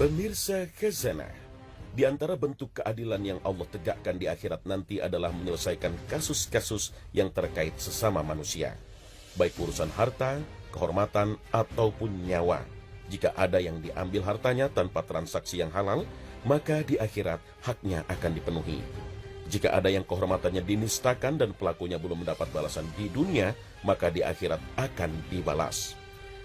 Pemirsa Khazanah, di antara bentuk keadilan yang Allah tegakkan di akhirat nanti adalah menyelesaikan kasus-kasus yang terkait sesama manusia, baik urusan harta, kehormatan, ataupun nyawa. Jika ada yang diambil hartanya tanpa transaksi yang halal, maka di akhirat haknya akan dipenuhi. Jika ada yang kehormatannya dinistakan dan pelakunya belum mendapat balasan di dunia, maka di akhirat akan dibalas.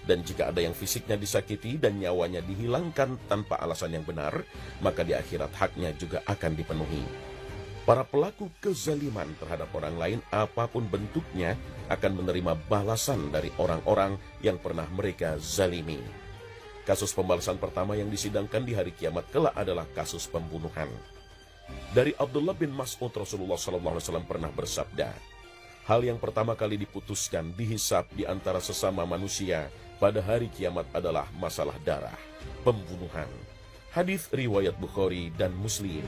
Dan jika ada yang fisiknya disakiti dan nyawanya dihilangkan tanpa alasan yang benar, maka di akhirat haknya juga akan dipenuhi. Para pelaku kezaliman terhadap orang lain apapun bentuknya akan menerima balasan dari orang-orang yang pernah mereka zalimi. Kasus pembalasan pertama yang disidangkan di hari kiamat kelak adalah kasus pembunuhan. Dari Abdullah bin Mas'ud, Rasulullah SAW pernah bersabda, hal yang pertama kali diputuskan dihisab di antara sesama manusia pada hari kiamat adalah masalah darah, pembunuhan. Hadis riwayat Bukhari dan Muslim.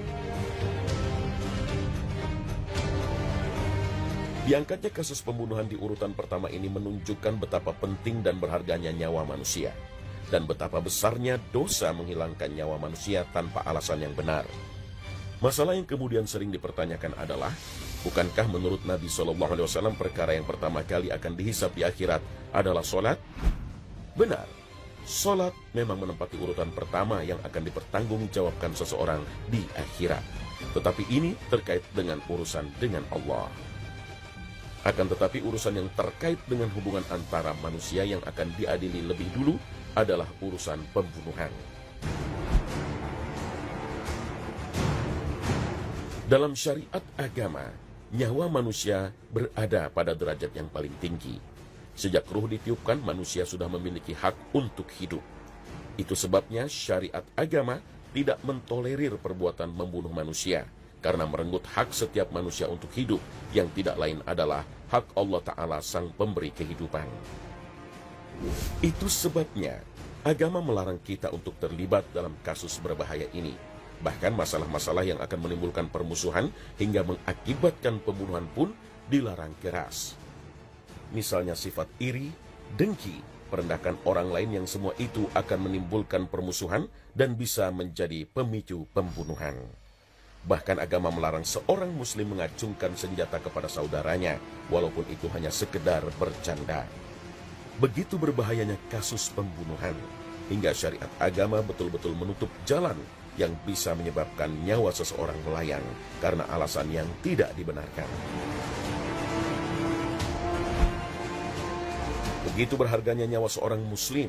Diangkatnya kasus pembunuhan di urutan pertama ini menunjukkan betapa penting dan berharganya nyawa manusia, dan betapa besarnya dosa menghilangkan nyawa manusia tanpa alasan yang benar. Masalah yang kemudian sering dipertanyakan adalah, bukankah menurut Nabi SAW perkara yang pertama kali akan dihisab di akhirat adalah sholat? Benar, sholat memang menempati urutan pertama yang akan dipertanggungjawabkan seseorang di akhirat. Tetapi ini terkait dengan urusan dengan Allah. Akan tetapi urusan yang terkait dengan hubungan antara manusia yang akan diadili lebih dulu adalah urusan pembunuhan. Dalam syariat agama, nyawa manusia berada pada derajat yang paling tinggi. Sejak ruh ditiupkan, manusia sudah memiliki hak untuk hidup. Itu sebabnya syariat agama tidak mentolerir perbuatan membunuh manusia, karena merenggut hak setiap manusia untuk hidup, yang tidak lain adalah hak Allah Ta'ala sang pemberi kehidupan. Itu sebabnya agama melarang kita untuk terlibat dalam kasus berbahaya ini. Bahkan masalah-masalah yang akan menimbulkan permusuhan hingga mengakibatkan pembunuhan pun dilarang keras. Misalnya sifat iri, dengki, merendahkan orang lain yang semua itu akan menimbulkan permusuhan dan bisa menjadi pemicu pembunuhan. Bahkan agama melarang seorang muslim mengacungkan senjata kepada saudaranya, walaupun itu hanya sekedar bercanda. Begitu berbahayanya kasus pembunuhan, hingga syariat agama betul-betul menutup jalan yang bisa menyebabkan nyawa seseorang melayang karena alasan yang tidak dibenarkan. Begitu berharganya nyawa seorang muslim.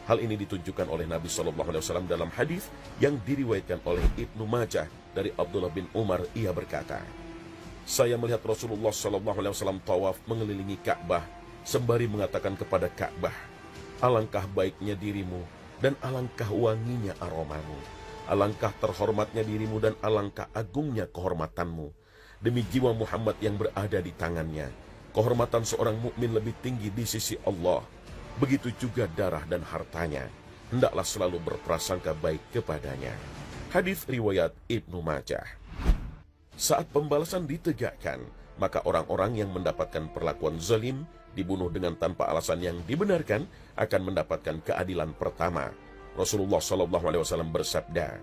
Hal ini ditunjukkan oleh Nabi SAW dalam hadis yang diriwayatkan oleh Ibnu Majah dari Abdullah bin Umar. Ia berkata, saya melihat Rasulullah SAW tawaf mengelilingi Ka'bah sembari mengatakan kepada Ka'bah, alangkah baiknya dirimu dan alangkah wanginya aromamu, alangkah terhormatnya dirimu dan alangkah agungnya kehormatanmu. Demi jiwa Muhammad yang berada di tangannya, kehormatan seorang mukmin lebih tinggi di sisi Allah. Begitu juga darah dan hartanya. Hendaklah selalu berprasangka baik kepadanya. Hadis riwayat Ibnu Majah. Saat pembalasan ditegakkan, maka orang-orang yang mendapatkan perlakuan zalim, dibunuh dengan tanpa alasan yang dibenarkan, akan mendapatkan keadilan pertama. Rasulullah SAW bersabda,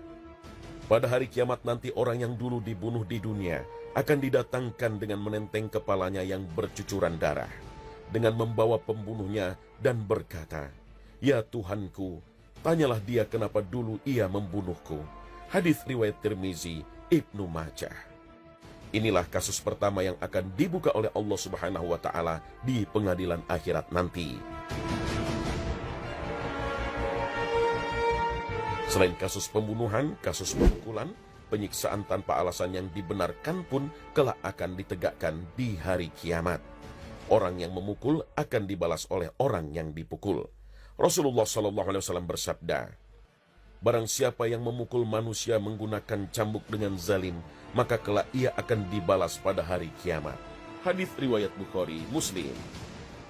pada hari kiamat nanti orang yang dulu dibunuh di dunia akan didatangkan dengan menenteng kepalanya yang bercucuran darah, dengan membawa pembunuhnya dan berkata, ya Tuhanku, tanyalah dia kenapa dulu ia membunuhku. Hadis riwayat Tirmizi, Ibnu Majah. Inilah kasus pertama yang akan dibuka oleh Allah Subhanahu wa Ta'ala di pengadilan akhirat nanti. Selain kasus pembunuhan, kasus pemukulan, penyiksaan tanpa alasan yang dibenarkan pun kelak akan ditegakkan di hari kiamat. Orang yang memukul akan dibalas oleh orang yang dipukul. Rasulullah SAW bersabda, barang siapa yang memukul manusia menggunakan cambuk dengan zalim, maka kelak ia akan dibalas pada hari kiamat. Hadis riwayat Bukhari, Muslim.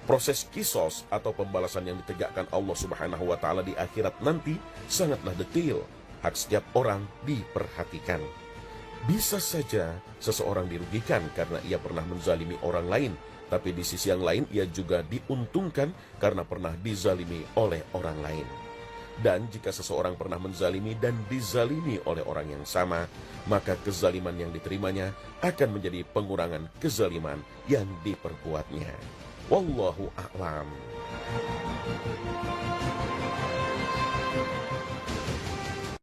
Proses kisos atau pembalasan yang ditegakkan Allah Subhanahu wa Ta'ala di akhirat nanti sangatlah detail. Hak setiap orang diperhatikan. Bisa saja seseorang dirugikan karena ia pernah menzalimi orang lain, tapi di sisi yang lain ia juga diuntungkan karena pernah dizalimi oleh orang lain. Dan jika seseorang pernah menzalimi dan dizalimi oleh orang yang sama, maka kezaliman yang diterimanya akan menjadi pengurangan kezaliman yang diperbuatnya. Wallahu a'lam.